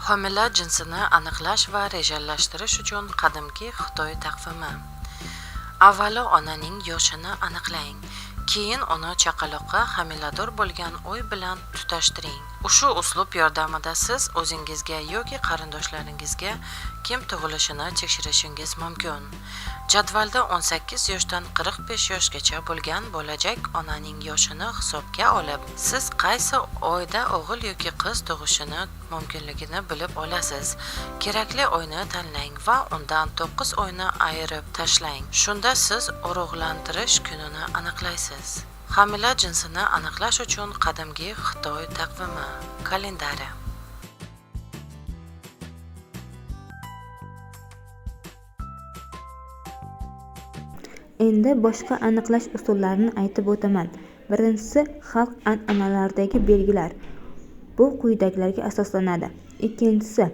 Homila jinsini aniqlash va rejalashtirish uchun qadimgi Xitoy taqvimi. Avvalo onaning yoshini aniqlang, keyin uni chaqaloqqa homilador bo'lgan oy bilan tutashtiring. Shu uslub yordamida siz o'zingizga yoki qarindoshlaringizga kim tug'ilishini tekshirishingiz mumkin. Jadvalda 18 yoshdan 45 yoshgacha bo'lgan bo'lajak onaning yoshini hisobga olib, siz qaysi oyda o'g'il yoki qiz tug'ishini mumkinligini bilib olasiz. Kerakli oyni tanlang va undan 9 oyni ayirib tashlang. Shunda siz urug'lantirish kunini aniqlaysiz. Homila jinsini aniqlash uchun qadimgi Xitoy taqvimi kalendari. Endi boshqa aniqlash usullarini aytib o'taman. Birinchisi xalq an'analaridagi belgilar. Bu quyidagilarga asoslanadi. Ikkinchisi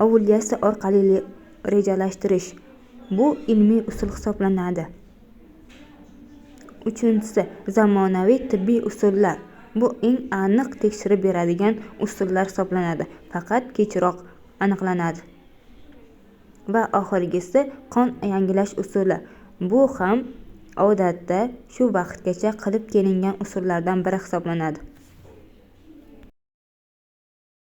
ovulyasiya orqali rejalashtirish. Bu ilmiy usul hisoblanadi. Uchinchisi zamonaviy tibbiy usullar. Bu eng aniq tekshirib beradigan usullar hisoblanadi, faqat kechroq aniqlanadi. Va oxirgisi qon yangilash usuli. Bu ham odatda shu vaqtgacha qilib kelingan usullardan biri hisoblanadi.